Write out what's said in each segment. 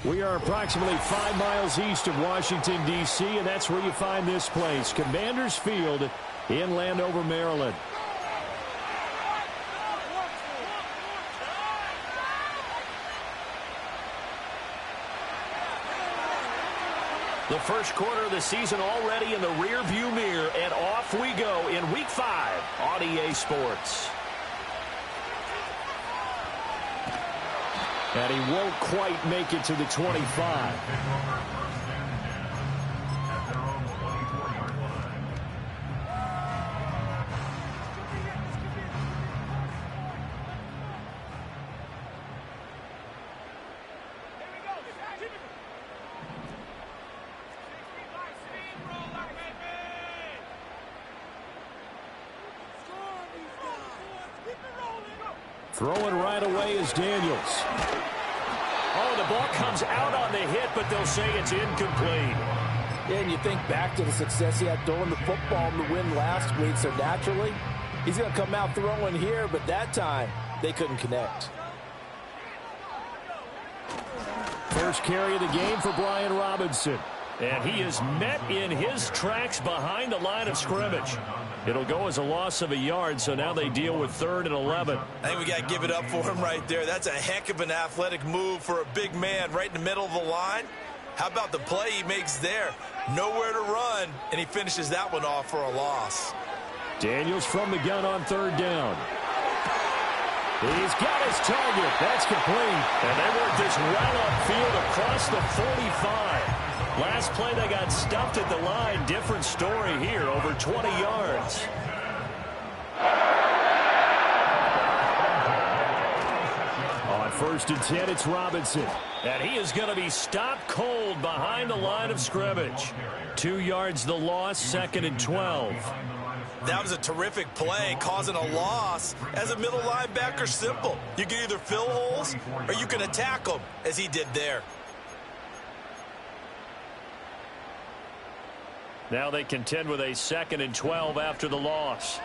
We are approximately 5 miles east of Washington, D.C., and that's where you find this place, Commanders Field in Landover, Maryland. The first quarter of the season already in the rearview mirror, and off we go in Week 5 on EA Sports. And he won't quite make it to the 25. Throwing right away is Daniels. Oh, the ball comes out on the hit, but they'll say it's incomplete. And you think back to the success he had throwing the football in the win last week, so naturally, he's going to come out throwing here, but that time, they couldn't connect. First carry of the game for Brian Robinson. And he is met in his tracks behind the line of scrimmage. It'll go as a loss of a yard, so now they deal with 3rd and 11. I think we got to give it up for him right there. That's a heck of an athletic move for a big man right in the middle of the line. How about the play he makes there? Nowhere to run, and he finishes that one off for a loss. Daniels from the gun on 3rd down. He's got his target. That's complete. And they work this well upfield across the 45. Last play, they got stuffed at the line. Different story here, over 20 yards. On 1st and 10, it's Robinson. And he is going to be stopped cold behind the line of scrimmage. 2 yards the loss, 2nd and 12. That was a terrific play, causing a loss. As a middle linebacker, simple. You can either fill holes or you can attack them, as he did there. Now they contend with a 2nd and 12 after the loss.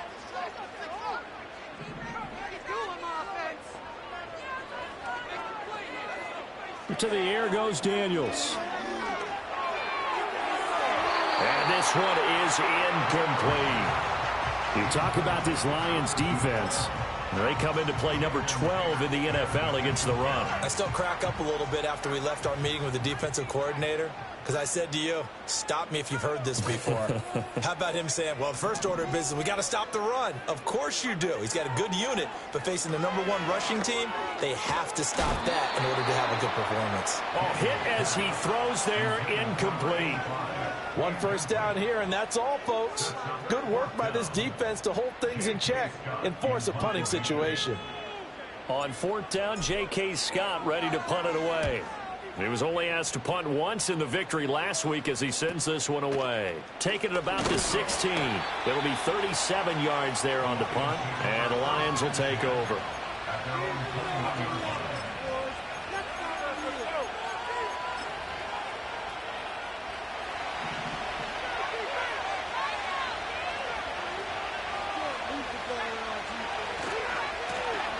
To the air goes Daniels. And this one is incomplete. You talk about this Lions defense. They come into play number 12 in the NFL against the run. I still crack up a little bit after we left our meeting with the defensive coordinator, because I said to you, stop me if you've heard this before. How about him saying, well, first order of business, we got to stop the run. Of course you do. He's got a good unit, but facing the #1 rushing team, they have to stop that in order to have a good performance. Oh, hit as he throws there, incomplete. 1 first down here, and that's all, folks. Good work by this defense to hold things in check and force a punting situation. On 4th down, J.K. Scott ready to punt it away. He was only asked to punt once in the victory last week as he sends this one away. Taking it about the 16. It'll be 37 yards there on the punt, and the Lions will take over.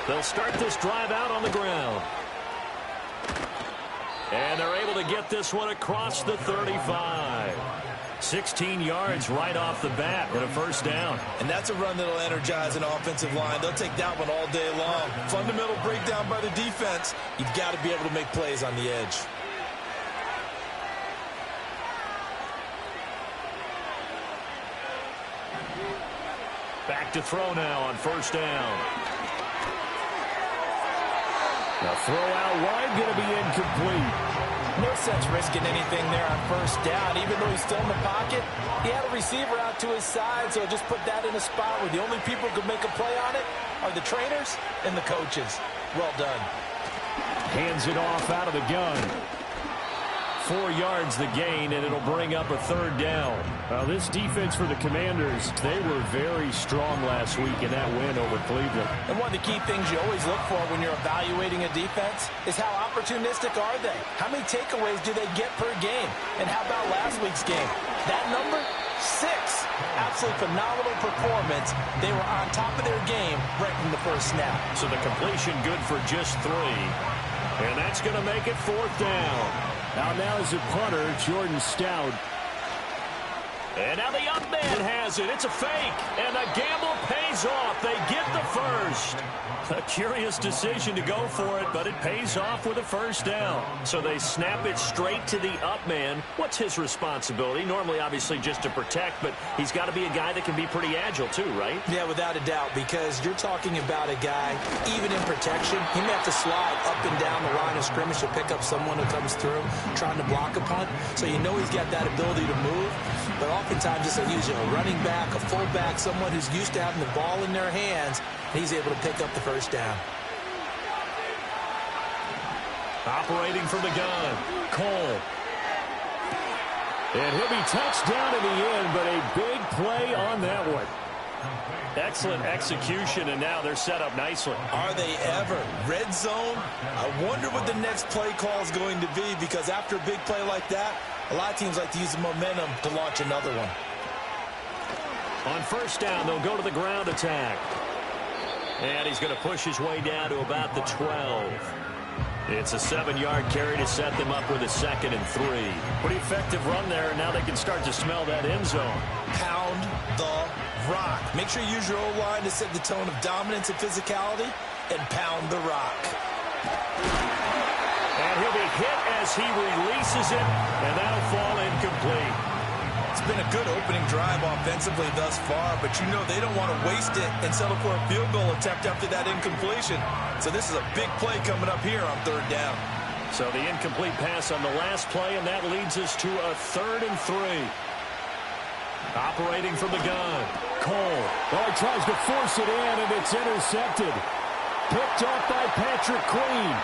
They'll start this drive out on the ground. And they're able to get this one across the 35. 16 yards right off the bat and a first down. And that's a run that'll energize an offensive line. They'll take that one all day long. Fundamental breakdown by the defense. You've got to be able to make plays on the edge. Back to throw now on 1st down. The throw out wide going to be incomplete. No sense risking anything there on 1st down. Even though he's still in the pocket, he had a receiver out to his side, so just put that in a spot where the only people who could make a play on it are the trainers and the coaches. Well done. Hands it off out of the gun. 4 yards the gain, and it'll bring up a 3rd down. This defense for the Commanders, they were very strong last week in that win over Cleveland. And one of the key things you always look for when you're evaluating a defense is how opportunistic are they? How many takeaways do they get per game? And how about last week's game? That number, 6. Absolutely phenomenal performance. They were on top of their game right from the first snap. So the completion good for just 3. And that's going to make it 4th down. Now is the punter, Jordan Stout. And now the up man has it. It's a fake. And the gamble pays off. They get the first. A curious decision to go for it, but it pays off with a 1st down. So they snap it straight to the up man. What's his responsibility? Normally, obviously, just to protect, but he's got to be a guy that can be pretty agile too, right? Yeah, without a doubt, because you're talking about a guy, even in protection, he may have to slide up and down the line of scrimmage to pick up someone who comes through trying to block a punt. So you know he's got that ability to move. But oftentimes it's a running back, a fullback, someone who's used to having the ball in their hands, and he's able to pick up the 1st down. Operating from the gun, Cole. And he'll be touched down in the end, but a big play on that one. Excellent execution, and now they're set up nicely. Are they ever? Red zone? I wonder what the next play call is going to be, because after a big play like that, a lot of teams like to use the momentum to launch another one. On 1st down, they'll go to the ground attack. And he's going to push his way down to about the 12. It's a 7-yard carry to set them up with a 2nd and 3. Pretty effective run there, and now they can start to smell that end zone. Pound the rock. Make sure you use your O-line to set the tone of dominance and physicality, and pound the rock. And he'll be hit as he releases it, and that'll fall incomplete. It's been a good opening drive offensively thus far, but you know they don't want to waste it and settle for a field goal attempt after that incompletion. So this is a big play coming up here on 3rd down. So the incomplete pass on the last play, and that leads us to a 3rd and 3. Operating from the gun, Cole. Oh, he tries to force it in, and it's intercepted. Picked off by Patrick Queen.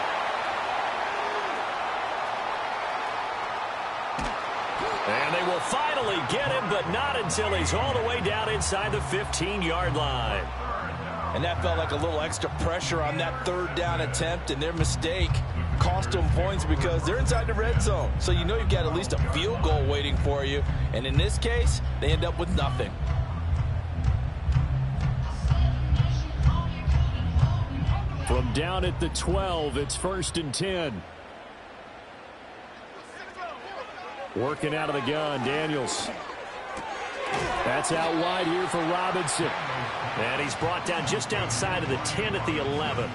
And they will finally get him, but not until he's all the way down inside the 15-yard line. And that felt like a little extra pressure on that 3rd down attempt, and their mistake cost them points because they're inside the red zone. So you know you've got at least a field goal waiting for you. And in this case, they end up with nothing. From down at the 12, it's 1st and 10. Working out of the gun, Daniels. That's out wide here for Robinson. And he's brought down just outside of the 10 at the 11.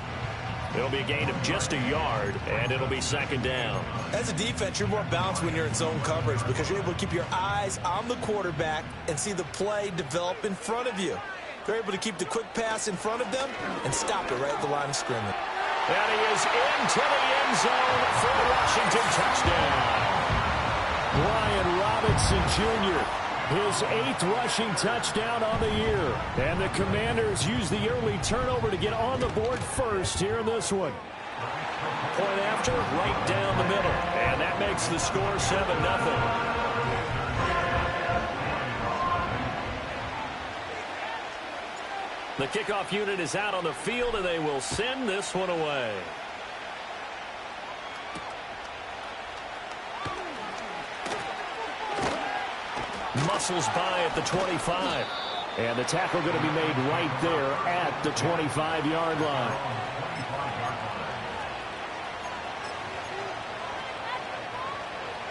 It'll be a gain of just a yard, and it'll be 2nd down. As a defense, you're more balanced when you're in zone coverage because you're able to keep your eyes on the quarterback and see the play develop in front of you. They're able to keep the quick pass in front of them and stop it right at the line of scrimmage. And he is into the end zone for a Washington touchdown. Brian Robinson Jr., his 8th rushing touchdown on the year. And the Commanders use the early turnover to get on the board first here in this one. Point after, right down the middle. And that makes the score 7-0. The kickoff unit is out on the field, and they will send this one away. Muscles by at the 25. And the tackle going to be made right there at the 25-yard line.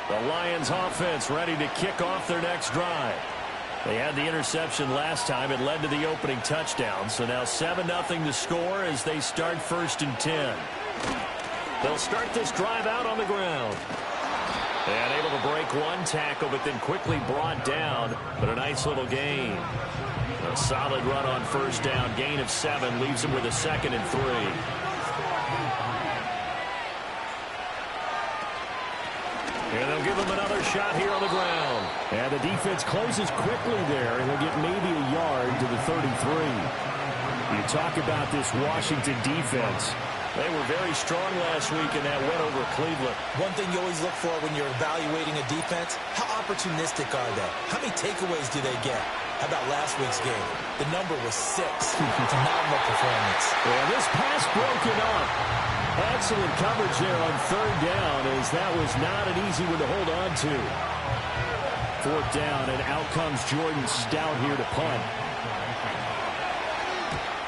The Lions offense ready to kick off their next drive. They had the interception last time. It led to the opening touchdown. So now 7-0 to score as they start 1st and 10. They'll start this drive out on the ground. And able to break one tackle, but then quickly brought down. But a nice little gain. A solid run on 1st down. Gain of 7 leaves them with a 2nd and 3. And they'll give him another shot here on the ground. And the defense closes quickly there, and they'll get maybe a yard to the 33. You talk about this Washington defense. They were very strong last week in that win over Cleveland. One thing you always look for when you're evaluating a defense, how opportunistic are they? How many takeaways do they get? How about last week's game? The number was 6. Phenomenal performance. Yeah, this pass broken up. Excellent coverage there on 3rd down, as that was not an easy one to hold on to. 4th down, and out comes Jordan Stout here to punt.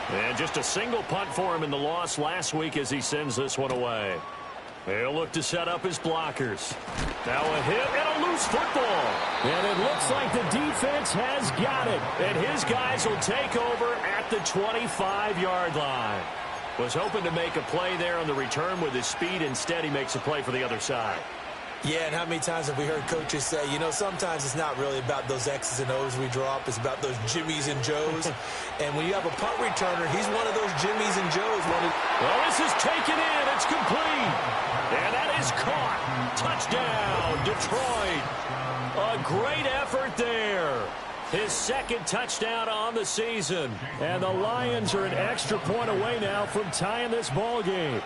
And just a single punt for him in the loss last week as he sends this one away. He'll look to set up his blockers. Now a hit and a loose football. And it looks like the defense has got it. And his guys will take over at the 25-yard line. Was hoping to make a play there on the return with his speed. Instead, he makes a play for the other side. Yeah, and how many times have we heard coaches say, you know, sometimes it's not really about those X's and O's we drop. It's about those Jimmies and Joes. And when you have a punt returner, he's one of those Jimmies and Joes. Well, this is taken in. It's complete. And that is caught. Touchdown, Detroit. A great effort there. His second touchdown on the season. And the Lions are an extra point away now from tying this ball game.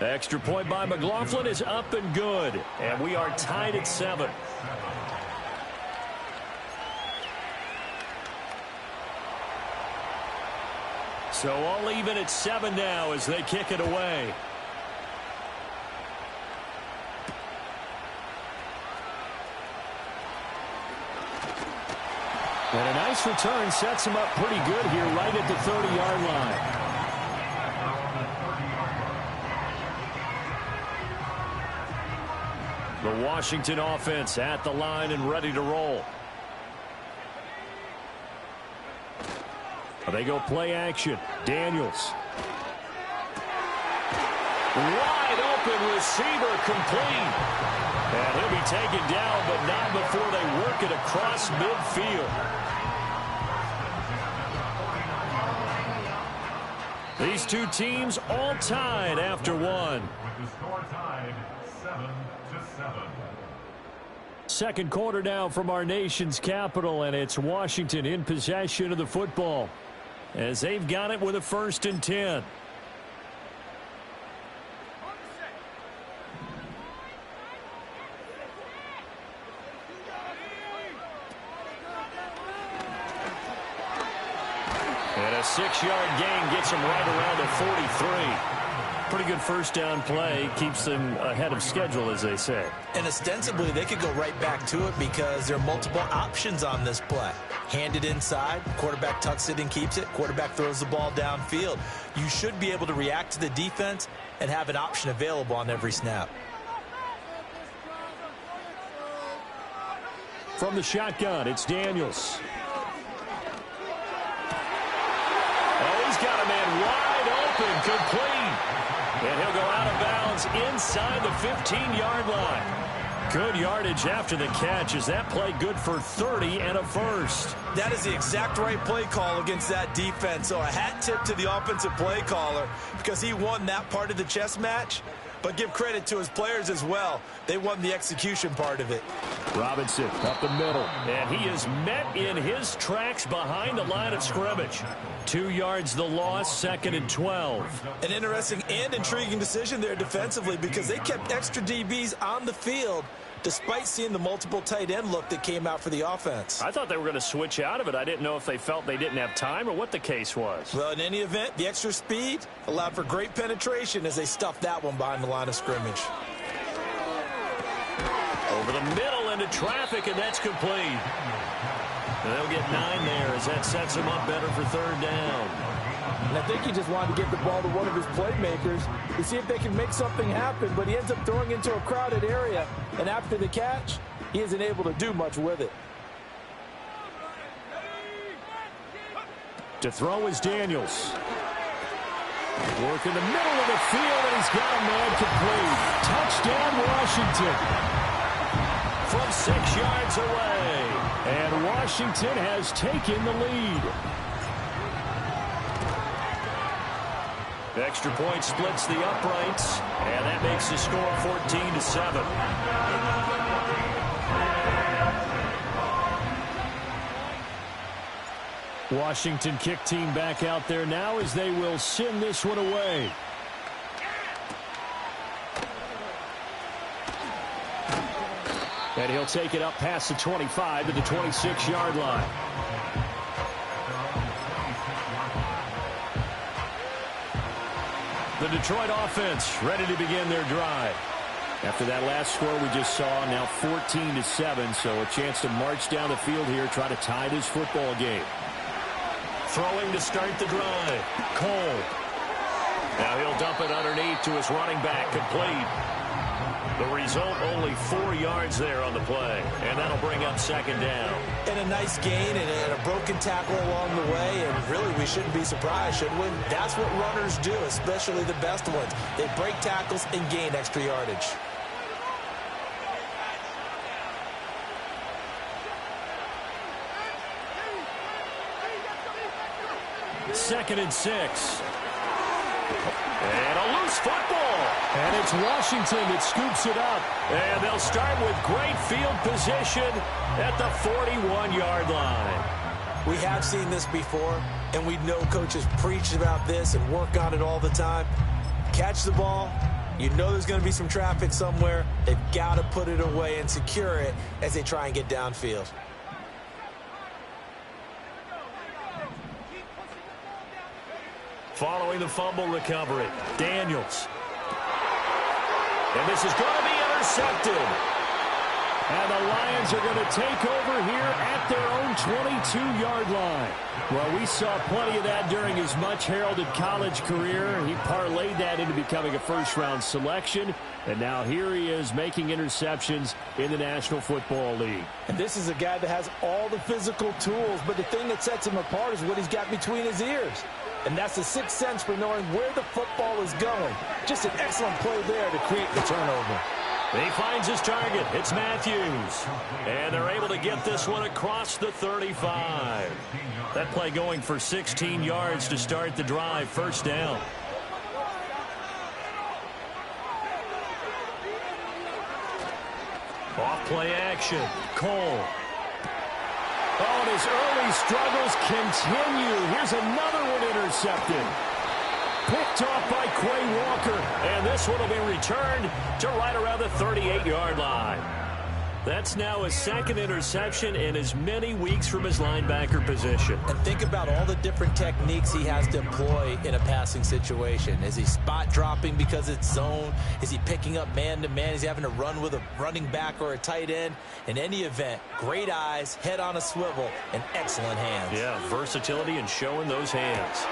Extra point by McLaughlin is up and good. And we are tied at 7. So all even at 7 now as they kick it away. And a nice return sets him up pretty good here right at the 30-yard line. The Washington offense at the line and ready to roll. They go play action. Daniels. Wide open receiver complete. And he'll be taken down, but not before they work it across midfield. These two teams all tied after one. With the score tied 7-7. Second quarter now from our nation's capital, and it's Washington in possession of the football as they've got it with a 1st and 10. And a 6-yard gain gets them right around the 43. Pretty good first down play. Keeps them ahead of schedule, as they say. And ostensibly, they could go right back to it because there are multiple options on this play. Hand it inside, quarterback tucks it and keeps it, quarterback throws the ball downfield. You should be able to react to the defense and have an option available on every snap. From the shotgun, it's Daniels. Oh, he's got a man wide open, complete. And he'll go out of bounds inside the 15-yard line. Good yardage after the catch. Is that play good for 30 and a 1st? That is the exact right play call against that defense. So a hat tip to the offensive play caller because he won that part of the chess match. But give credit to his players as well. They won the execution part of it. Robinson up the middle. And he is met in his tracks behind the line of scrimmage. 2 yards the loss, 2nd and 12. An interesting and intriguing decision there defensively because they kept extra DBs on the field despite seeing the multiple tight end look that came out for the offense. I thought they were going to switch out of it. I didn't know if they felt they didn't have time or what the case was. Well, in any event, the extra speed allowed for great penetration as they stuffed that one behind the line of scrimmage. Over the middle into traffic, and that's complete. And they'll get 9 there as that sets them up better for 3rd down. And I think he just wanted to get the ball to one of his playmakers to see if they can make something happen, but he ends up throwing into a crowded area, and after the catch, he isn't able to do much with it. To throw is Daniels. Work in the middle of the field, and he's got a man complete. Touchdown, Washington. From 6 yards away. And Washington has taken the lead. Extra point splits the uprights, and that makes the score 14-7. Washington kick team back out there now as they will send this one away. And he'll take it up past the 25 to the 26-yard line. The Detroit offense ready to begin their drive. After that last score we just saw, now 14-7, so a chance to march down the field here, try to tie this football game. Throwing to start the drive. Cole. Now he'll dump it underneath to his running back, complete. The result, only 4 yards there on the play, and that'll bring up second down. And a nice gain and a broken tackle along the way, and really we shouldn't be surprised, should we? That's what runners do, especially the best ones. They break tackles and gain extra yardage. Second and 6. And a loose football. And it's Washington that scoops it up. And they'll start with great field position at the 41-yard line. We have seen this before, and we know coaches preach about this and work on it all the time. Catch the ball. You know there's going to be some traffic somewhere. They've got to put it away and secure it as they try and get downfield. Following the fumble recovery, Daniels. And this is going to be intercepted. And the Lions are going to take over here at their own 22-yard line. Well, we saw plenty of that during his much-heralded college career. He parlayed that into becoming a first-round selection. And now here he is making interceptions in the National Football League. And this is a guy that has all the physical tools, but the thing that sets him apart is what he's got between his ears. And that's the sixth sense for knowing where the football is going. Just an excellent play there to create the turnover. He finds his target. It's Matthews. And they're able to get this one across the 35. That play going for 16 yards to start the drive. First down. Off play action. Cole. Oh, and his early struggles continue. Here's another one intercepted. Picked off by Quay Walker. And this one will be returned to right around the 38-yard line. That's now his second interception in as many weeks from his linebacker position. And think about all the different techniques he has to employ in a passing situation. Is he spot dropping because it's zone? Is he picking up man-to-man? Is he having to run with a running back or a tight end? In any event, great eyes, head on a swivel, and excellent hands. Yeah, versatility and showing those hands.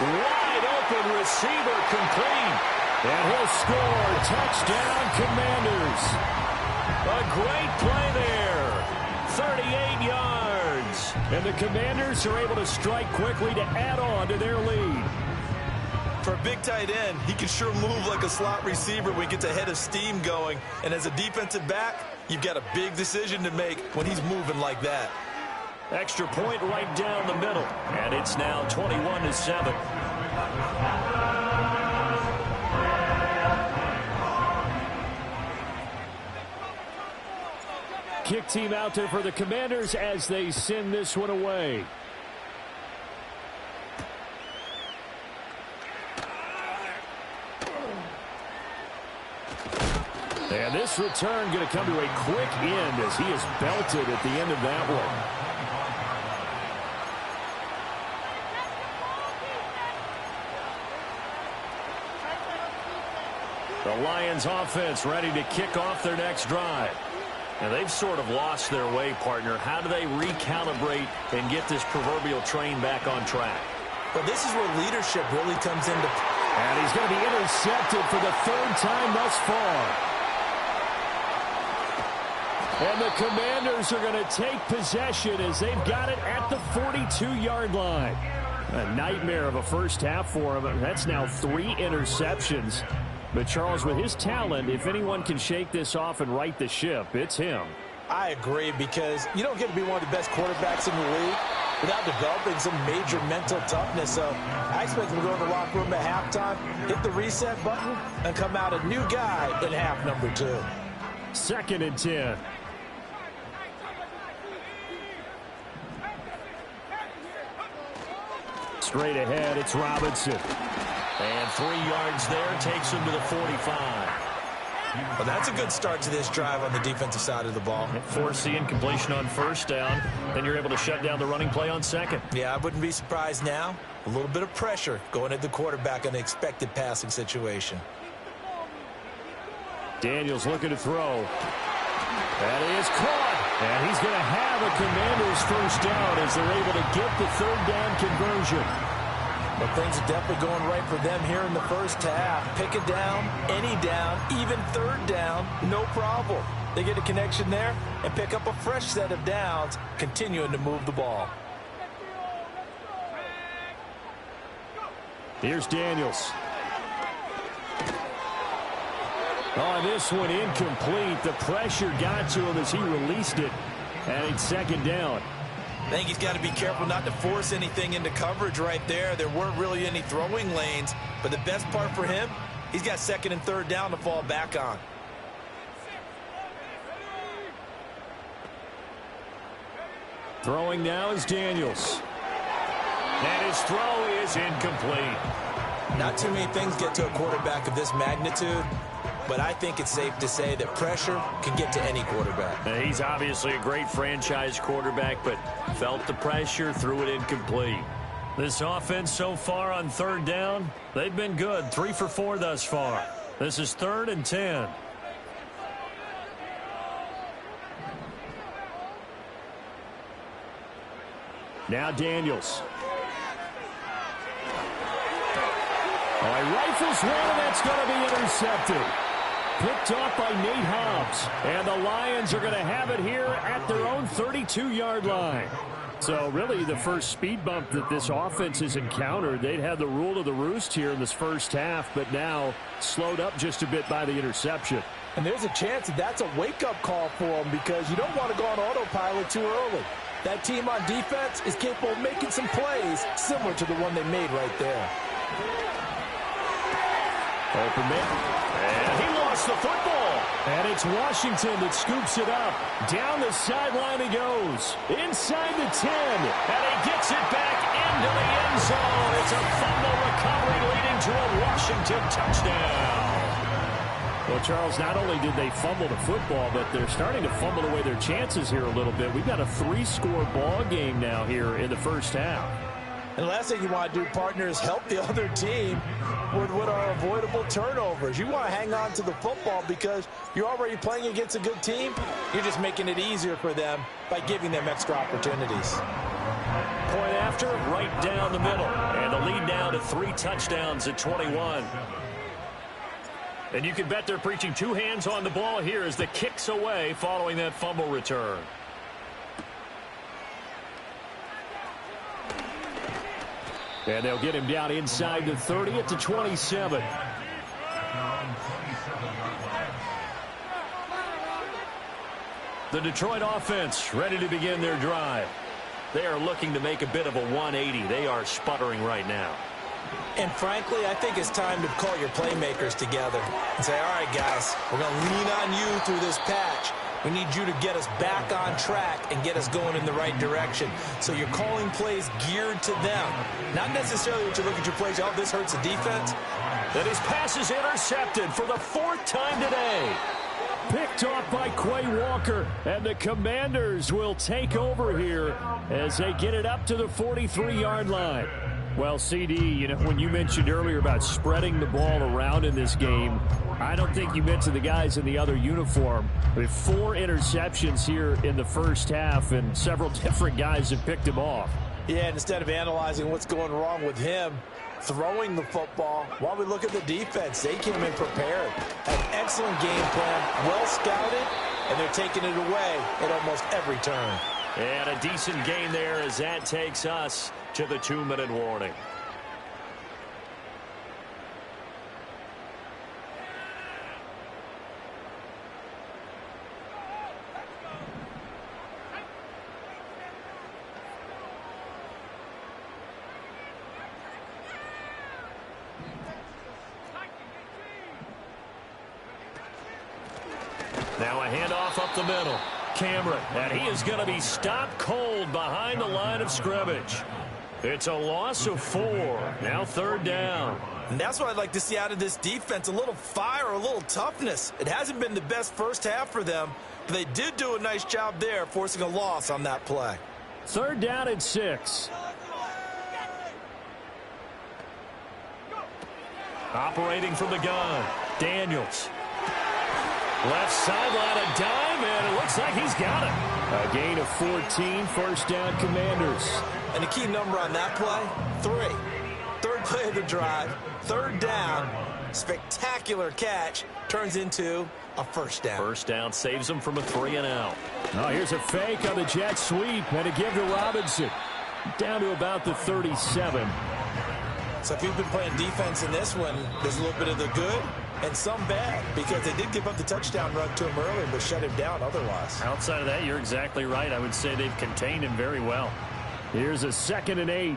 Wide open receiver, complete. And he'll score. Touchdown, Commanders. A great play there. 38 yards. And the Commanders are able to strike quickly to add on to their lead. For a big tight end, he can sure move like a slot receiver when he gets a head of steam going. And as a defensive back, you've got a big decision to make when he's moving like that. Extra point right down the middle. And it's now 21-7. Kick team out there for the Commanders as they send this one away. And this return going to come to a quick end as he is belted at the end of that one. The Lions offense ready to kick off their next drive. And they've sort of lost their way, partner. How do they recalibrate and get this proverbial train back on track? Well, this is where leadership really comes into play. And he's going to be intercepted for the third time thus far. And the Commanders are going to take possession as they've got it at the 42-yard line. A nightmare of a first half for him. That's now 3 interceptions. But, Charles, with his talent, if anyone can shake this off and right the ship, it's him. I agree, because you don't get to be one of the best quarterbacks in the league without developing some major mental toughness. So I expect him to go in the locker room at halftime, hit the reset button, and come out a new guy in half number 2. Second and 10. Straight ahead, it's Robinson. And 3 yards there takes him to the 45. Well, that's a good start to this drive on the defensive side of the ball. Forcing completion on first down. Then you're able to shut down the running play on second. Yeah, I wouldn't be surprised now. A little bit of pressure going at the quarterback in an expected passing situation. Daniels looking to throw. That is caught. And he's going to have a Commanders first down as they're able to get the third down conversion. Well, things are definitely going right for them here in the first half. Pick a down, any down, even third down, no problem. They get a connection there and pick up a fresh set of downs, continuing to move the ball. Here's Daniels. Oh, this one incomplete. The pressure got to him as he released it. And it's second down. I think he's got to be careful not to force anything into coverage right there. There weren't really any throwing lanes. But the best part for him, he's got second and third down to fall back on. Throwing now is Daniels. And his throw is incomplete. Not too many things get to a quarterback of this magnitude, but I think it's safe to say that pressure can get to any quarterback. He's obviously a great franchise quarterback, but felt the pressure, threw it incomplete. This offense so far on third down, they've been good. 3 for 4 thus far. This is 3rd and 10. Now Daniels. Oh, he rifles one, and that's going to be intercepted. Picked off by Nate Hobbs. And the Lions are going to have it here at their own 32-yard line. So really the first speed bump that this offense has encountered. They'd had the rule of the roost here in this first half, but now slowed up just a bit by the interception. And there's a chance that that's a wake-up call for them because you don't want to go on autopilot too early. That team on defense is capable of making some plays similar to the one they made right there. Open man. And he lost the football. And it's Washington that scoops it up. Down the sideline he goes. Inside the 10. And he gets it back into the end zone. It's a fumble recovery leading to a Washington touchdown. Well, Charles, not only did they fumble the football, but they're starting to fumble away their chances here a little bit. We've got a 3-score ball game now here in the first half. And the last thing you want to do, partner, is help the other team with what are avoidable turnovers. You want to hang on to the football because you're already playing against a good team. You're just making it easier for them by giving them extra opportunities. Point after, right down the middle. And the lead now to 3 touchdowns at 21. And you can bet they're preaching 2 hands on the ball here as the kicks away following that fumble return. And they'll get him down inside the 30 at the 27. The Detroit offense ready to begin their drive. They are looking to make a bit of a 180. They are sputtering right now. And frankly, I think it's time to call your playmakers together and say, all right, guys, we're going to lean on you through this patch. We need you to get us back on track and get us going in the right direction. So you're calling plays geared to them. Not necessarily what you look at your plays, oh, this hurts the defense. And his pass is intercepted for the 4th time today. Picked off by Quay Walker. And the Commanders will take over here as they get it up to the 43-yard line. Well, CD, you know, when you mentioned earlier about spreading the ball around in this game, I don't think you meant to the guys in the other uniform. With 4 interceptions here in the first half, and several different guys have picked him off. Yeah, and instead of analyzing what's going wrong with him, throwing the football, while we look at the defense, they came in prepared. An excellent game plan, well scouted, and they're taking it away at almost every turn. And a decent gain there as that takes us to the 2-minute warning. Now a handoff up the middle. Cameron, and he is going to be stopped cold behind the line of scrimmage. It's a loss of 4. Now 3rd down. And that's what I'd like to see out of this defense, a little fire, a little toughness. It hasn't been the best first half for them, but they did do a nice job there, forcing a loss on that play. 3rd down and 6. Operating from the gun, Daniels. Left sideline, a dime, and it looks like he's got it. A gain of 14, 1st down Commanders. And the key number on that play, 3. Third play of the drive, third down, spectacular catch, turns into a first down. First down saves them from a 3-and-out. Oh, here's a fake on the jet sweep and a give to Robinson. Down to about the 37. So if you've been playing defense in this one, there's a little bit of the good and some bad, because they did give up the touchdown run to him earlier but shut him down otherwise. Outside of that, you're exactly right. I would say they've contained him very well. Here's a 2nd and 8.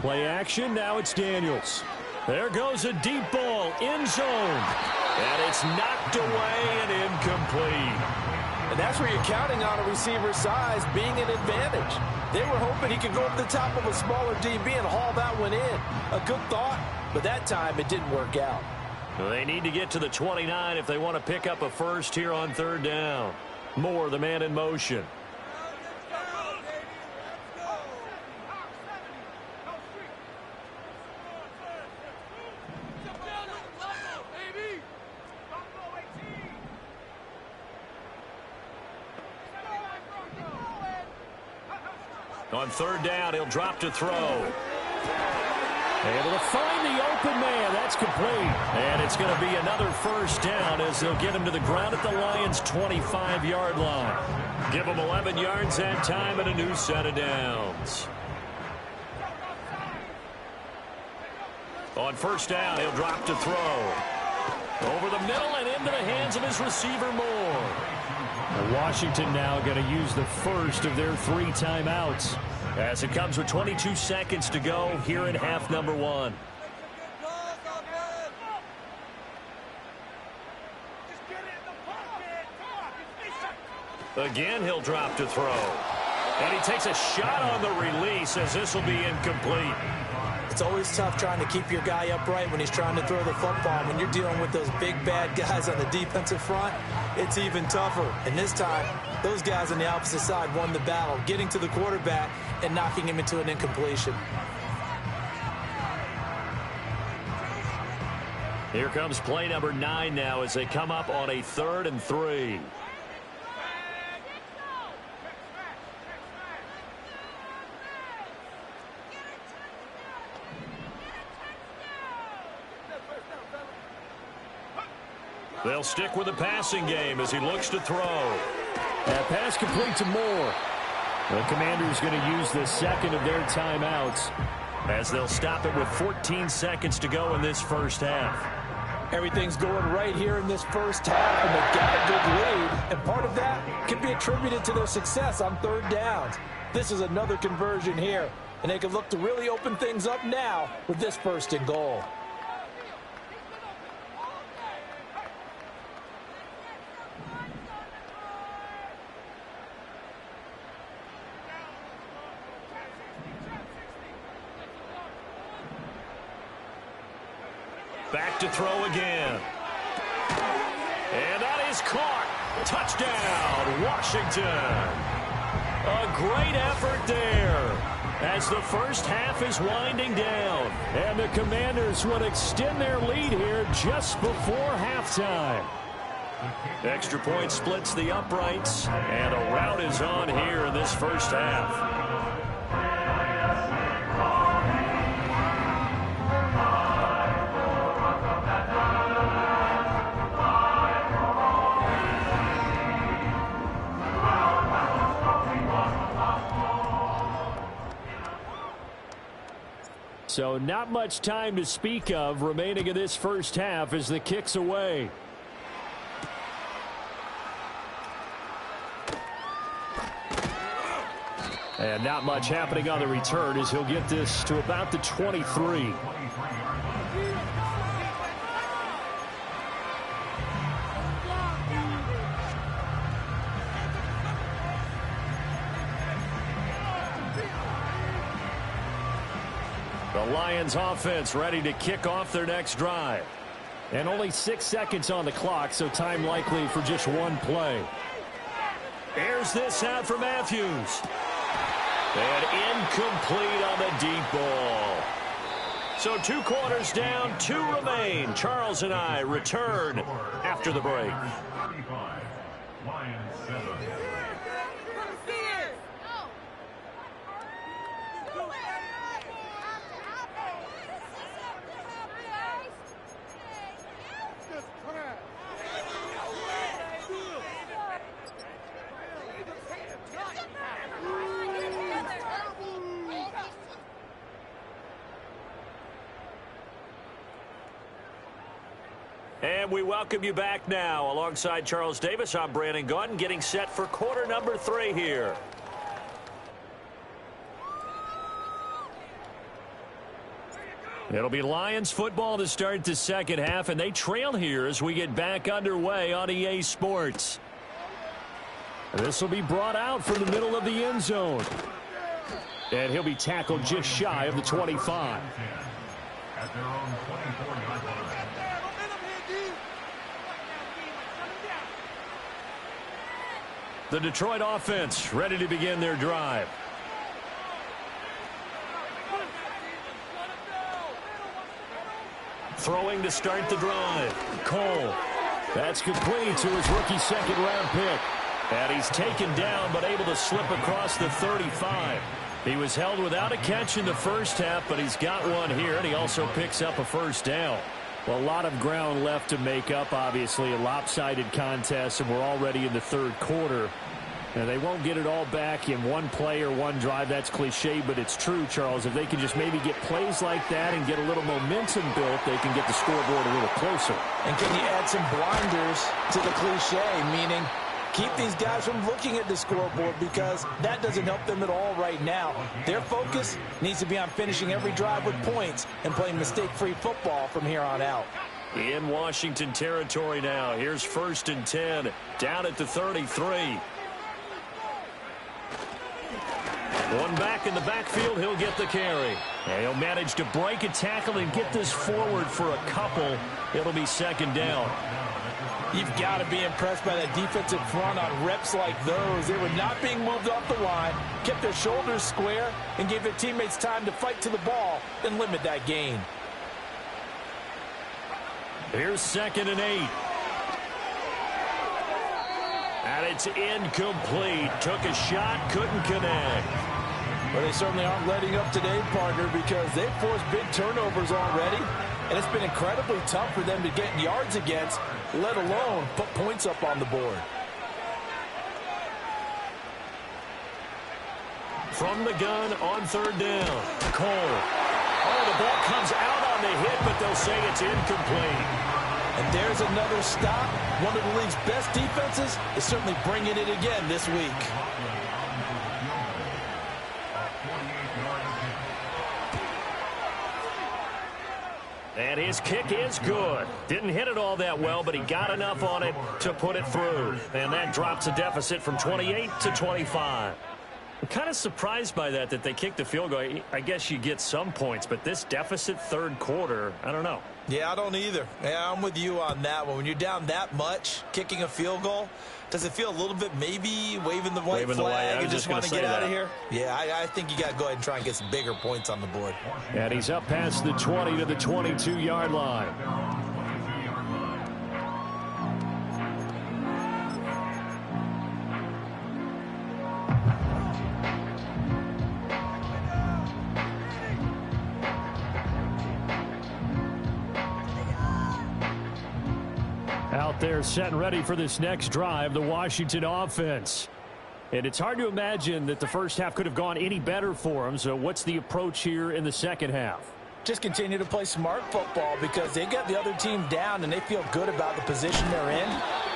Play action. Now it's Daniels. There goes a deep ball. End zone. And it's knocked away and incomplete. And that's where you're counting on a receiver's size being an advantage. They were hoping he could go up the top of a smaller DB and haul that one in. A good thought, but that time it didn't work out. They need to get to the 29 if they want to pick up a first here on 3rd down. Moore, the man in motion. On 3rd down, he'll drop to throw. Able to find the open man. That's complete. And it's going to be another first down as they'll get him to the ground at the Lions' 25-yard line. Give them 11 yards that time and a new set of downs. On 1st down, he'll drop to throw. Over the middle and into the hands of his receiver, Moore. Washington now going to use the first of their 3 timeouts. As it comes with 22 seconds to go here in half number 1. Again, he'll drop to throw. And he takes a shot on the release as this will be incomplete. It's always tough trying to keep your guy upright when he's trying to throw the football. When you're dealing with those big, bad guys on the defensive front, it's even tougher. And this time, those guys on the opposite side won the battle, getting to the quarterback and knocking him into an incompletion. Here comes play number 9 now as they come up on a 3rd and 3. They'll stick with the passing game as he looks to throw. That pass complete to Moore. The Commanders going to use the 2nd of their timeouts as they'll stop it with 14 seconds to go in this first half. Everything's going right here in this first half, and they've got a good lead. And part of that can be attributed to their success on 3rd downs. This is another conversion here, and they can look to really open things up now with this 1st and goal. Back to throw again. And that is caught. Touchdown, Washington. A great effort there as the first half is winding down. And the Commanders would extend their lead here just before halftime. Extra point splits the uprights, and a rout is on here in this first half. So not much time to speak of remaining in this first half as the kick's away. And not much happening on the return as he'll get this to about the 23. The Lions offense ready to kick off their next drive. And only 6 seconds on the clock, so time likely for just one play. Here's this out for Matthews. And incomplete on the deep ball. So 2 quarters down, 2 remain. Charles and I return after the break. 35, Lions 7. And we welcome you back now. Alongside Charles Davis, I'm Brandon Gaudin, getting set for quarter number 3 here. It'll be Lions football to start the second half, and they trail here as we get back underway on EA Sports. This will be brought out from the middle of the end zone. And he'll be tackled just shy of the 25. At their own 24-yard line. The Detroit offense ready to begin their drive. Throwing to start the drive. Cole. That's complete to his rookie second-round pick. And he's taken down but able to slip across the 35. He was held without a catch in the first half, but he's got one here, and he also picks up a first down. Well, a lot of ground left to make up, obviously. A lopsided contest, and we're already in the third quarter. And they won't get it all back in one play or one drive. That's cliche, but it's true, Charles. If they can just maybe get plays like that and get a little momentum built, they can get the scoreboard a little closer. And can you add some blinders to the cliche, meaning keep these guys from looking at the scoreboard, because that doesn't help them at all right now. Their focus needs to be on finishing every drive with points and playing mistake-free football from here on out. In Washington territory now. Here's 1st and 10. Down at the 33. One back in the backfield. He'll get the carry. And he'll manage to break a tackle and get this forward for a couple. It'll be second down. You've got to be impressed by that defensive front on reps like those. They were not being moved off the line, kept their shoulders square, and gave their teammates time to fight to the ball and limit that gain. Here's 2nd and 8. And it's incomplete. Took a shot, couldn't connect. Well, they certainly aren't letting up today, partner, because they've forced big turnovers already, and it's been incredibly tough for them to get yards against, let alone put points up on the board. From the gun on 3rd down. Cole. Oh, the ball comes out on the hit, but they'll say it's incomplete. And there's another stop. One of the league's best defenses is certainly bringing it again this week. And his kick is good. Didn't hit it all that well, but he got enough on it to put it through. And that drops a deficit from 28 to 25. I'm kind of surprised by that they kicked the field goal. I guess you get some points, but this deficit third quarter, I don't know. Yeah, I don't either. Yeah, I'm with you on that one. When you're down that much, kicking a field goal, does it feel a little bit maybe waving the white flag and just want to get out of here? Yeah, I think you got to go ahead and try and get some bigger points on the board. And he's up past the 20 to the 22-yard line. Out there set and ready for this next drive, the Washington offense. And it's hard to imagine that the first half could have gone any better for them. So what's the approach here in the second half? Just continue to play smart football, because they got the other team down and they feel good about the position they're in.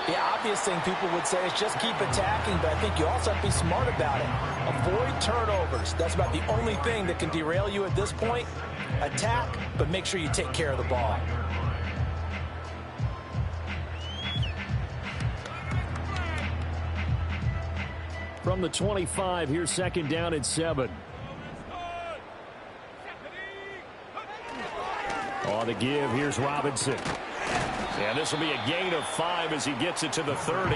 The obvious thing people would say is just keep attacking, but I think you also have to be smart about it. Avoid turnovers. That's about the only thing that can derail you at this point. Attack, but make sure you take care of the ball. From the 25, here's 2nd down and 7. On the give, here's Robinson. And this will be a gain of 5 as he gets it to the 30.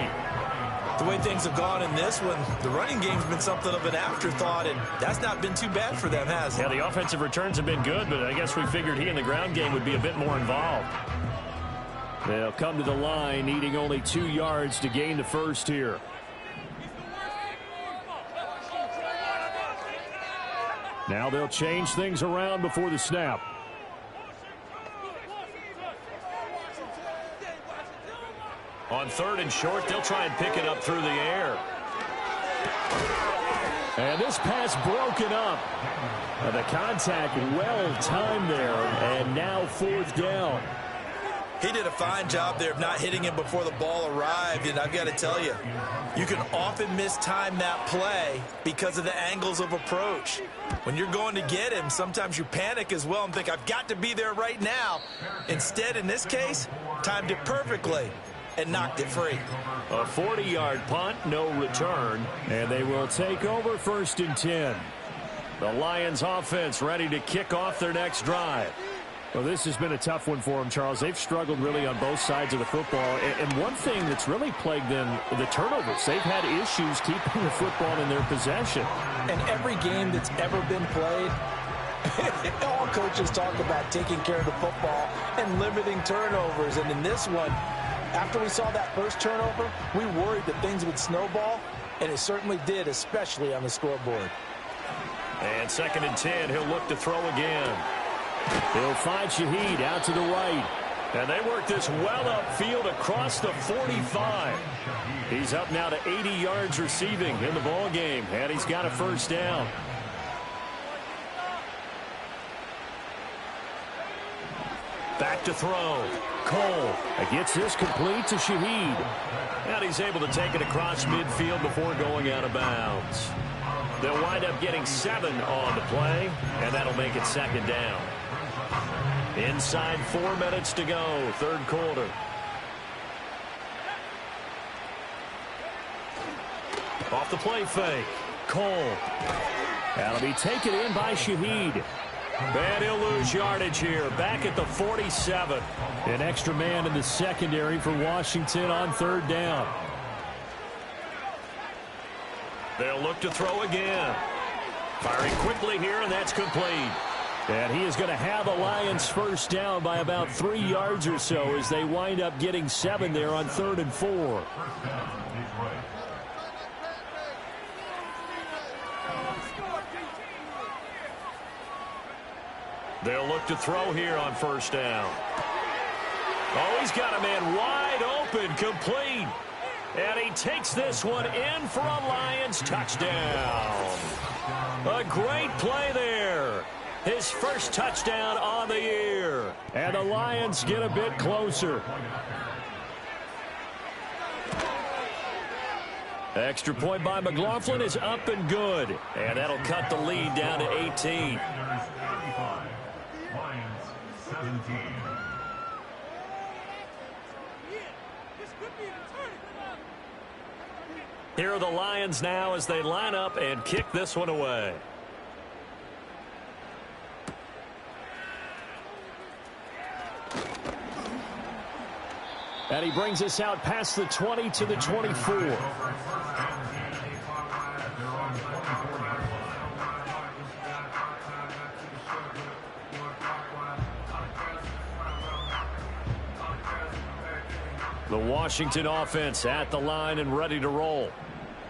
The way things have gone in this one, the running game's been something of an afterthought, and that's not been too bad for them, has it? Yeah, the offensive returns have been good, but I guess we figured he in the ground game would be a bit more involved. They'll come to the line, needing only 2 yards to gain the first here. Now they'll change things around before the snap. On 3rd and short, they'll try and pick it up through the air. And this pass broken up. And the contact well timed there. And now 4th down. He did a fine job there of not hitting him before the ball arrived, and I've got to tell you, you can often mistime that play because of the angles of approach. When you're going to get him, sometimes you panic as well and think, I've got to be there right now. Instead, in this case, timed it perfectly and knocked it free. A 40-yard punt, no return. And they will take over 1st and 10. The Lions offense ready to kick off their next drive. Well, this has been a tough one for them, Charles. They've struggled really on both sides of the football. And one thing that's really plagued them, the turnovers. They've had issues keeping the football in their possession. And every game that's ever been played, all coaches talk about taking care of the football and limiting turnovers. And in this one, after we saw that first turnover, we worried that things would snowball, and it certainly did, especially on the scoreboard. And 2nd and 10, he'll look to throw again. He'll find Shaheed out to the right. And they work this well upfield across the 45. He's up now to 80 yards receiving in the ball game, and he's got a 1st down. Back to throw. Cole gets this complete to Shaheed. And he's able to take it across midfield before going out of bounds. They'll wind up getting 7 on the play, and that'll make it 2nd down. Inside 4 minutes to go, 3rd quarter. Off the play fake. Cole. That'll be taken in by Shaheed. And he'll lose yardage here, back at the 47. An extra man in the secondary for Washington on 3rd down. They'll look to throw again. Firing quickly here, and that's complete. And he is going to have the Lions 1st down by about 3 yards or so as they wind up getting 7 there on 3rd and 4. They'll look to throw here on 1st down. Oh, he's got a man wide open, complete. And he takes this one in for a Lions touchdown. A great play there. His 1st touchdown on the year. And the Lions get a bit closer. Extra point by McLaughlin is up and good. And that'll cut the lead down to 18. Lions 17. Here are the Lions now as they line up and kick this one away. And he brings us out past the 20 to the 24. The Washington offense at the line and ready to roll.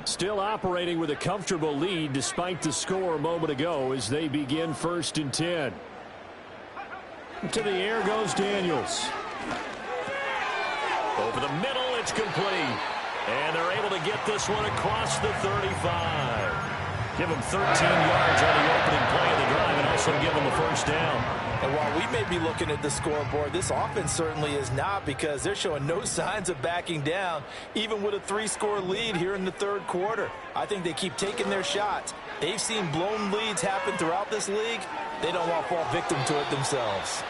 Still operating with a comfortable lead despite the score a moment ago as they begin 1st and 10. To the air goes Daniels. Over the middle, it's complete. And they're able to get this one across the 35. Give them 13 yards on the opening play of the drive and also give them a 1st down. And while we may be looking at the scoreboard, this offense certainly is not, because they're showing no signs of backing down, even with a 3-score lead here in the 3rd quarter. I think they keep taking their shots. They've seen blown leads happen throughout this league. They don't want to fall victim to it themselves.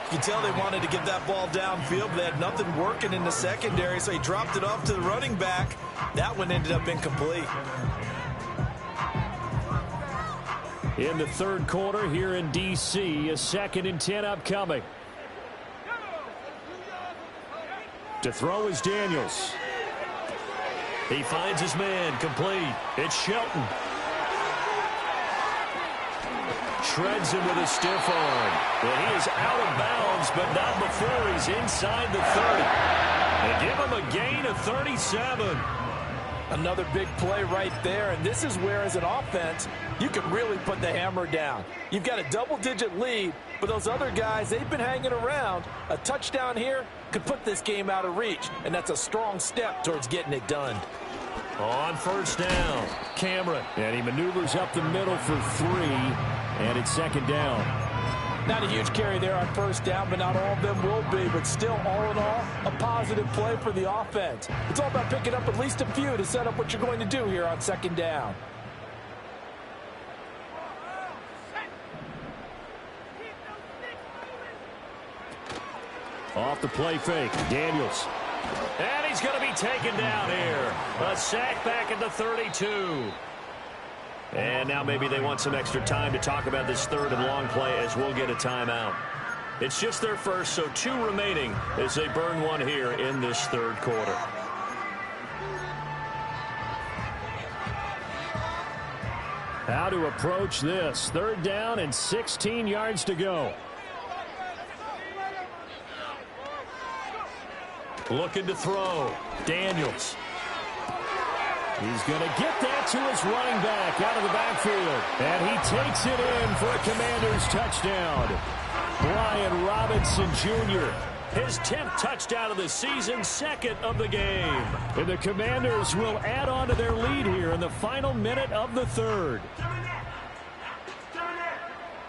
You can tell they wanted to get that ball downfield, but they had nothing working in the secondary, so he dropped it off to the running back. That one ended up incomplete. In the 3rd quarter here in D.C., a 2nd and 10 upcoming. To throw is Daniels. He finds his man, complete. It's Shelton. Shreds him with a stiff arm. And he is out of bounds, but not before he's inside the 30. They give him a gain of 37. Another big play right there, and this is where, as an offense, you can really put the hammer down. You've got a double-digit lead, but those other guys, they've been hanging around. A touchdown here could put this game out of reach, and that's a strong step towards getting it done. On 1st down, Cameron. And he maneuvers up the middle for 3, and it's 2nd down. Not a huge carry there on first down, but not all of them will be. But still, all in all, a positive play for the offense. It's all about picking up at least a few to set up what you're going to do here on second down. Off the play fake, Daniels. And he's going to be taken down here. A sack back at the 32. And now maybe they want some extra time to talk about this third and long play as we'll get a timeout. It's just their first, so 2 remaining as they burn one here in this third quarter. How to approach this. Third down and 16 yards to go. Looking to throw. Daniels. He's going to get that to his running back out of the backfield. And he takes it in for a Commanders touchdown. Brian Robinson Jr. His 10th touchdown of the season, 2nd of the game. And the Commanders will add on to their lead here in the final minute of the third.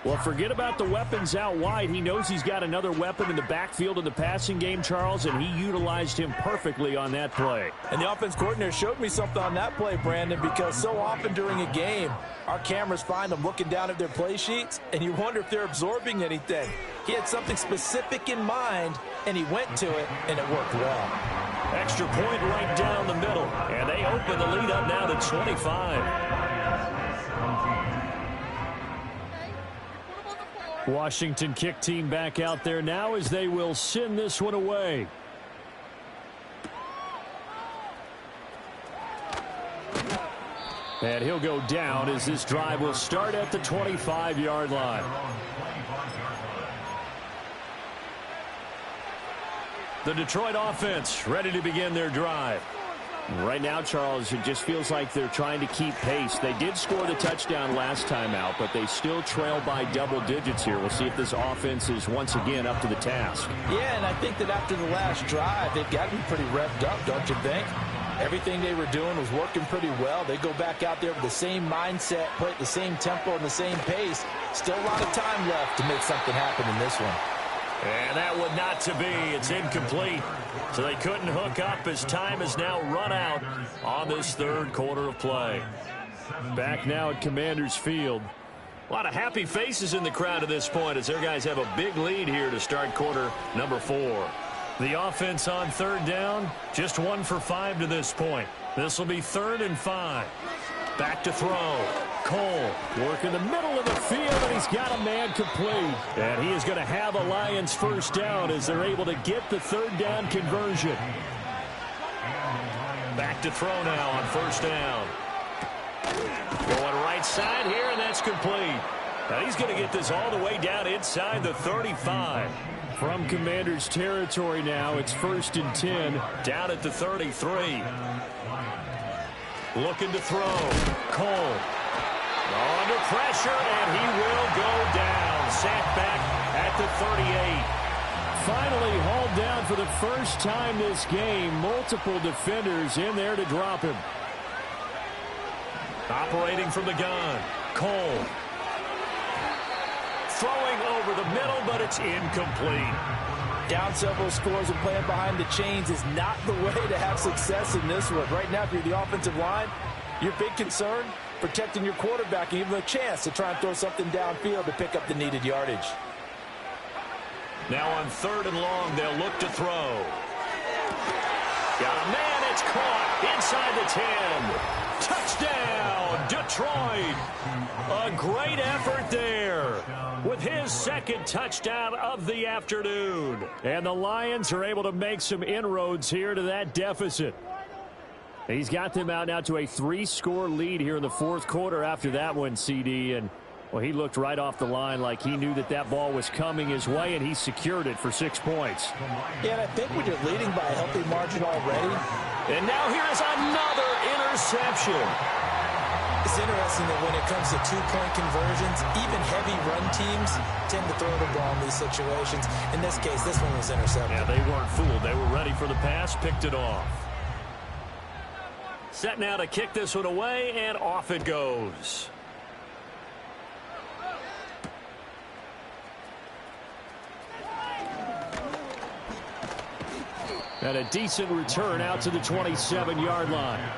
Well, forget about the weapons out wide. He knows he's got another weapon in the backfield in the passing game, Charles, and he utilized him perfectly on that play. And the offense coordinator showed me something on that play, Brandon, because so often during a game, our cameras find them looking down at their play sheets, and you wonder if they're absorbing anything. He had something specific in mind, and he went to it, and it worked well. Extra point right down the middle, and they open the lead up now to 25. Washington kick team back out there now as they will send this one away. And he'll go down as this drive will start at the 25-yard line. The Detroit offense ready to begin their drive. Right now, Charles, it just feels like they're trying to keep pace. They did score the touchdown last time out, but they still trail by double digits here. We'll see if this offense is once again up to the task. Yeah, and I think that after the last drive, they've got to be pretty revved up, don't you think? Everything they were doing was working pretty well. They go back out there with the same mindset, play at the same tempo and the same pace. Still a lot of time left to make something happen in this one. And that would not to be. It's incomplete. So they couldn't hook up as time is now run out on this third quarter of play. Back now at Commanders Field. A lot of happy faces in the crowd at this point as their guys have a big lead here to start quarter number 4. The offense on third down, just 1 for 5 to this point. This will be 3rd and 5. Back to throw. Cole work in the middle of the field, and he's got a man complete. And he is going to have a Lions first down as they're able to get the third down conversion. Back to throw now on first down. Going right side here, and that's complete. Now he's going to get this all the way down inside the 35. From Commanders territory now, it's 1st and 10. Down at the 33. Looking to throw. Cole. Under pressure, and he will go down. Sacked back at the 38. Finally hauled down for the first time this game. Multiple defenders in there to drop him. Operating from the gun. Cole. Throwing over the middle, but it's incomplete. Down several scores and playing behind the chains is not the way to have success in this one. Right now, if you're the offensive line, your big concern, protecting your quarterback and even a chance to try and throw something downfield to pick up the needed yardage. Now on 3rd and long, they'll look to throw. Got a man, it's caught inside the 10. Touchdown, Detroit. A great effort there with his 2nd touchdown of the afternoon. And the Lions are able to make some inroads here to that deficit. He's got them out now to a 3-score lead here in the 4th quarter after that one, CD. And, well, he looked right off the line like he knew that that ball was coming his way, and he secured it for 6 points. Yeah, and I think when you're leading by a healthy margin already. And now here is another interception. It's interesting that when it comes to 2-point conversions, even heavy run teams tend to throw the ball in these situations. In this case, this one was intercepted. Yeah, they weren't fooled. They were ready for the pass, picked it off. Set now to kick this one away, and off it goes. And a decent return out to the 27-yard line.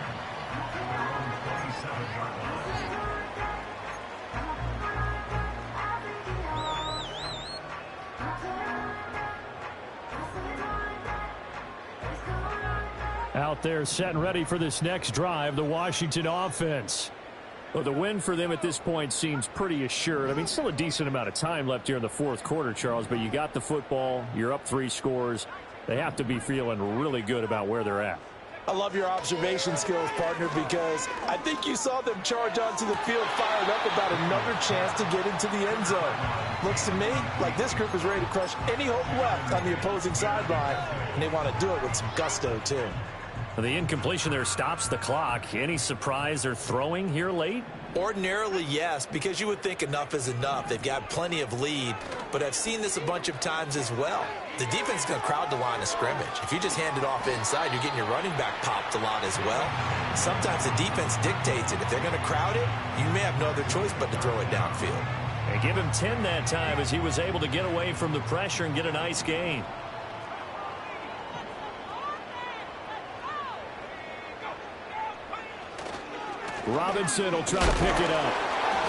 Out there set and ready for this next drive, the Washington offense. Well, the win for them at this point seems pretty assured. I mean, still a decent amount of time left here in the fourth quarter, Charles, but you got the football, you're up 3 scores. They have to be feeling really good about where they're at. I love your observation skills, partner, because I think you saw them charge onto the field fired up about another chance to get into the end zone. Looks to me like this group is ready to crush any hope left on the opposing sideline, and they want to do it with some gusto, too. The incompletion there stops the clock. Any surprise they're throwing here late? Ordinarily, yes, because you would think enough is enough. They've got plenty of lead, but I've seen this a bunch of times as well. The defense is going to crowd the line of scrimmage. If you just hand it off inside, you're getting your running back popped a lot as well. Sometimes the defense dictates it. If they're going to crowd it, you may have no other choice but to throw it downfield. And give him 10 that time as he was able to get away from the pressure and get a nice gain. Robinson will try to pick it up.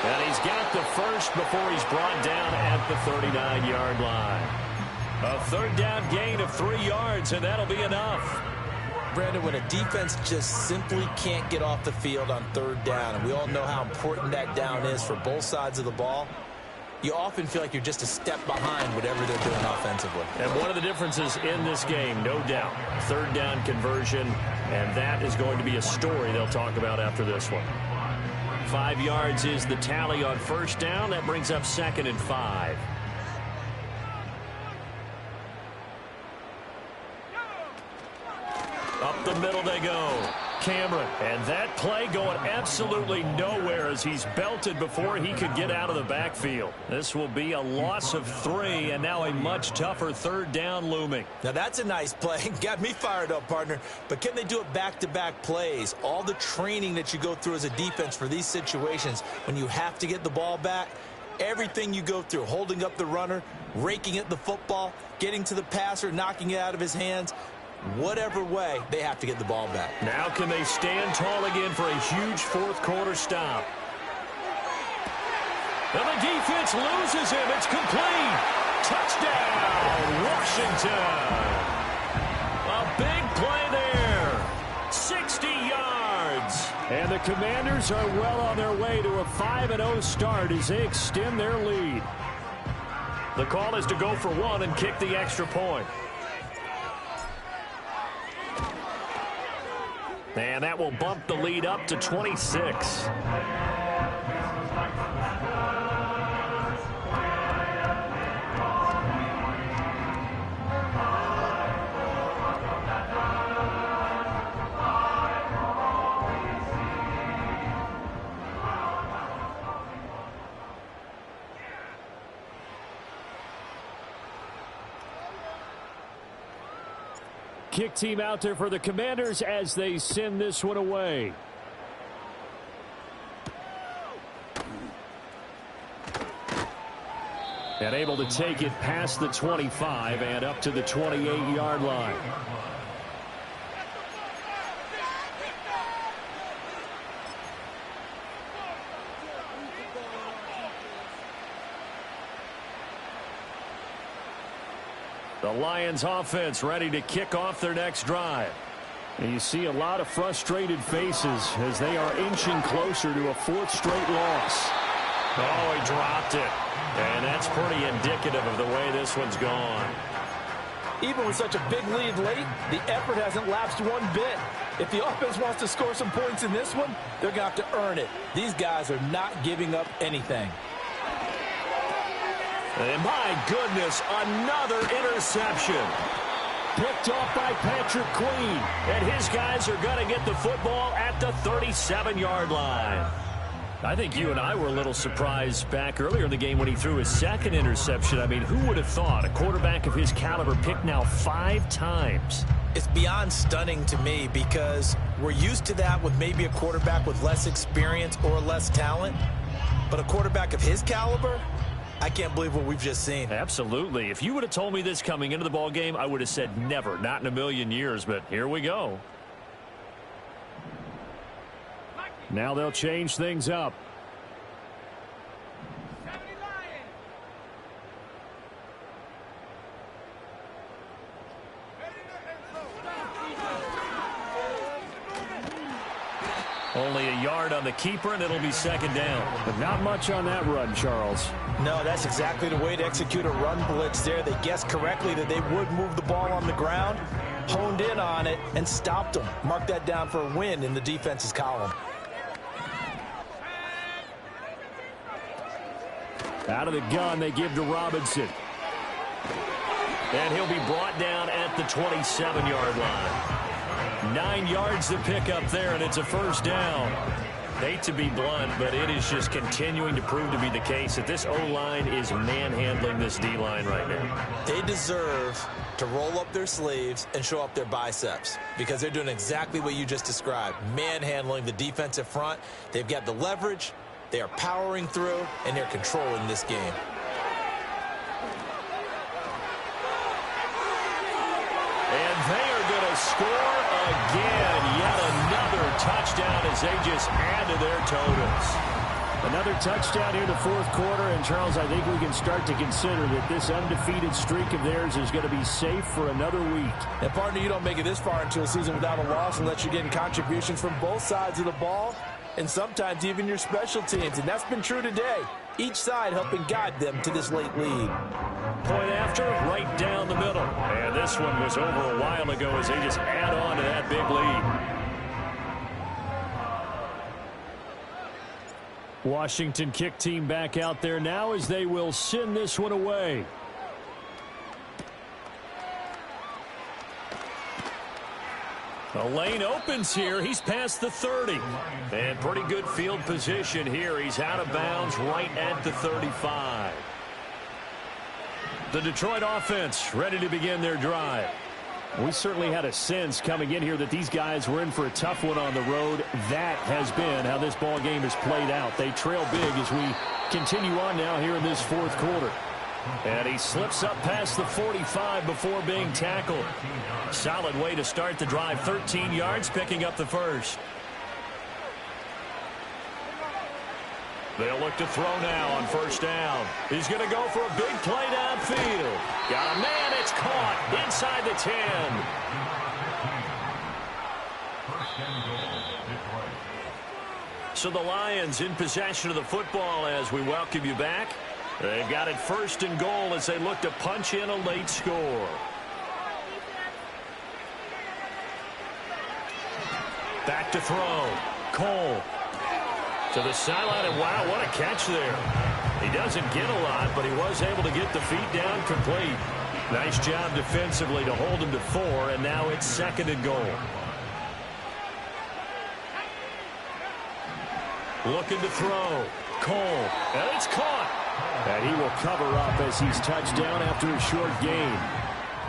And he's got the first before he's brought down at the 39-yard line. A third down gain of 3 yards, and that'll be enough. Brandon, when a defense just simply can't get off the field on third down, and we all know how important that down is for both sides of the ball, you often feel like you're just a step behind whatever they're doing offensively. And one of the differences in this game, no doubt, third down conversion, and that is going to be a story they'll talk about after this one. 5 yards is the tally on first down. That brings up 2nd and 5. Up the middle they go. Cameron, and that play going absolutely nowhere as he's belted before he could get out of the backfield. This will be a loss of 3, and now a much tougher third down looming. Now that's a nice play. Got me fired up, partner. But can they do it back-to-back plays? All the training that you go through as a defense for these situations, when you have to get the ball back, everything you go through, holding up the runner, raking at the football, getting to the passer, knocking it out of his hands, whatever way, they have to get the ball back. Now can they stand tall again for a huge fourth quarter stop? And the defense loses him. It's complete. Touchdown, Washington. A big play there. 60 yards. And the Commanders are well on their way to a 5-0 start as they extend their lead. The call is to go for 1 and kick the extra point. And that will bump the lead up to 26. Kick team out there for the Commanders as they send this one away. And able to take it past the 25 and up to the 28-yard line. The Lions offense ready to kick off their next drive. And you see a lot of frustrated faces as they are inching closer to a 4th straight loss. Oh, he dropped it. And that's pretty indicative of the way this one's gone. Even with such a big lead late, the effort hasn't lapsed one bit. If the offense wants to score some points in this one, they're going to have to earn it. These guys are not giving up anything. And my goodness, another interception. Picked off by Patrick Queen. And his guys are going to get the football at the 37-yard line. I think you and I were a little surprised back earlier in the game when he threw his 2nd interception. I mean, who would have thought a quarterback of his caliber picked now 5 times? It's beyond stunning to me because we're used to that with maybe a quarterback with less experience or less talent. But a quarterback of his caliber, I can't believe what we've just seen. Absolutely. If you would have told me this coming into the ball game, I would have said never, not in a million years, but here we go. Now they'll change things up. Only a yard on the keeper, and it'll be second down. But not much on that run, Charles. No, that's exactly the way to execute a run blitz there. They guessed correctly that they would move the ball on the ground, honed in on it, and stopped them. Mark that down for a win in the defense's column. Out of the gun, they give to Robinson. And he'll be brought down at the 27-yard line. 9 yards to pick up there, and it's a first down. Hate to be blunt, but it is just continuing to prove to be the case that this O-line is manhandling this D-line right now. They deserve to roll up their sleeves and show up their biceps because they're doing exactly what you just described, manhandling the defensive front. They've got the leverage, they are powering through, and they're controlling this game. And they are going to score again. Yet another touchdown as they just add to their totals. Another touchdown here in the fourth quarter. And, Charles, I think we can start to consider that this undefeated streak of theirs is going to be safe for another week. And, partner, you don't make it this far into a season without a loss unless you're getting contributions from both sides of the ball and sometimes even your special teams. And that's been true today. Each side helping guide them to this late lead. Point after, right down the middle. And this one was over a while ago as they just add on to that big lead. Washington kick team back out there now as they will send this one away. The lane opens here. He's past the 30. And pretty good field position here. He's out of bounds right at the 35. The Detroit offense ready to begin their drive. We certainly had a sense coming in here that these guys were in for a tough one on the road. That has been how this ball game has played out. They trail big as we continue on now here in this fourth quarter. And he slips up past the 45 before being tackled. Solid way to start the drive. 13 yards, picking up the first. They'll look to throw now on first down. He's going to go for a big play downfield. Got a man, it's caught inside the 10. So the Lions in possession of the football as we welcome you back. They've got it first and goal as they look to punch in a late score. Back to throw. Cole. To the sideline, and wow, what a catch there. He doesn't get a lot, but he was able to get the feet down complete. Nice job defensively to hold him to 4, and now it's second and goal. Looking to throw. Cole, and it's caught. And he will cover up as he's touched down after a short gain.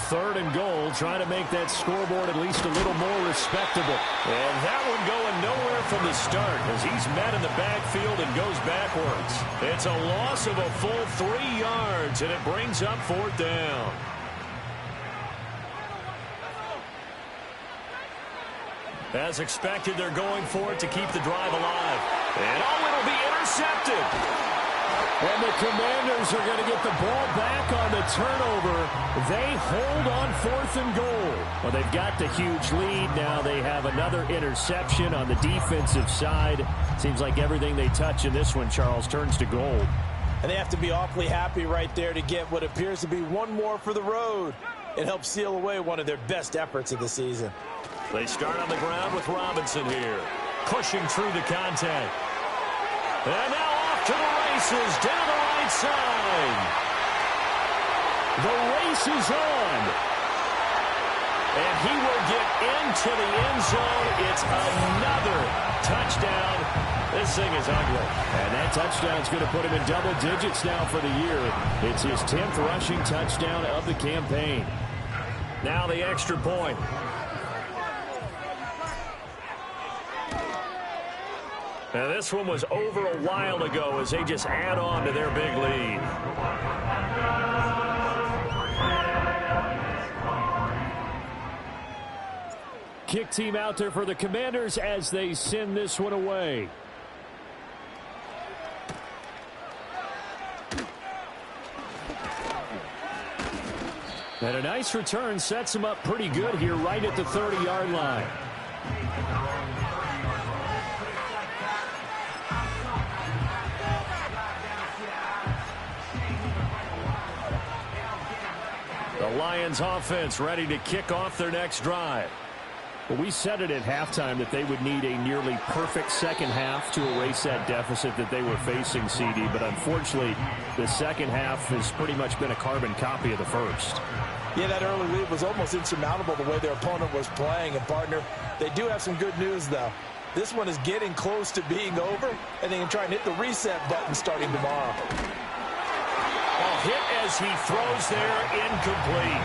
Third and goal, trying to make that scoreboard at least a little more respectable. And that one going nowhere from the start as he's met in the backfield and goes backwards. It's a loss of a full 3 yards, and it brings up fourth down. As expected, they're going for it to keep the drive alive. And oh, it'll be intercepted. And the Commanders are going to get the ball back on the turnover. They hold on fourth and goal. Well, they've got the huge lead. Now they have another interception on the defensive side. Seems like everything they touch in this one, Charles, turns to gold. And they have to be awfully happy right there to get what appears to be one more for the road. It helps seal away one of their best efforts of the season. They start on the ground with Robinson here. Pushing through the contact. And now off to the races down the right side. The race is on. And he will get into the end zone. It's another touchdown. This thing is ugly. And that touchdown's going to put him in double digits now for the year. It's his 10th rushing touchdown of the campaign. Now the extra point. Now, this one was over a while ago as they just add on to their big lead. Kick team out there for the Commanders as they send this one away. And a nice return sets him up pretty good here right at the 30-yard line. The Lions offense ready to kick off their next drive. Well, we said it at halftime that they would need a nearly perfect second half to erase that deficit that they were facing, CD. But unfortunately, the second half has pretty much been a carbon copy of the first. Yeah, that early lead was almost insurmountable the way their opponent was playing. And, partner, they do have some good news, though. This one is getting close to being over, and they can try and hit the reset button starting tomorrow. Hit as he throws there, incomplete.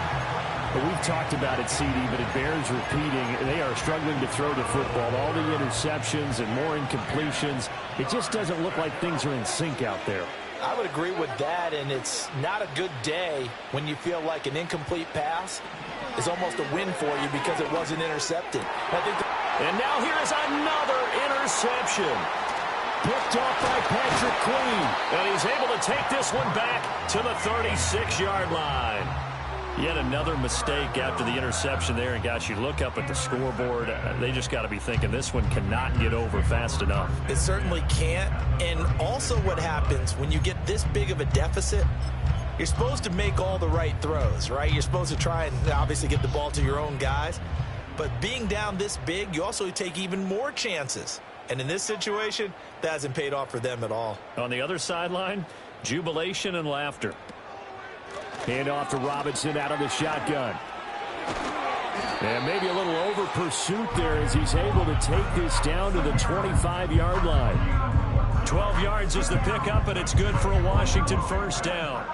But we've talked about it, CD, but it bears repeating. They are struggling to throw the football. All the interceptions and more incompletions. It just doesn't look like things are in sync out there. I would agree with that, and it's not a good day when you feel like an incomplete pass is almost a win for you because it wasn't intercepted. And now here is another interception. Picked off by Patrick Queen. And he's able to take this one back to the 36-yard line. Yet another mistake after the interception there. And, guys, you look up at the scoreboard. They just got to be thinking this one cannot get over fast enough. It certainly can't. And also what happens when you get this big of a deficit, you're supposed to make all the right throws, right? You're supposed to try and obviously get the ball to your own guys. But being down this big, you also take even more chances. And in this situation, that hasn't paid off for them at all. On the other sideline, jubilation and laughter. Hand off to Robinson out of the shotgun. And maybe a little over pursuit there as he's able to take this down to the 25-yard line. 12 yards is the pickup, and it's good for a Washington first down.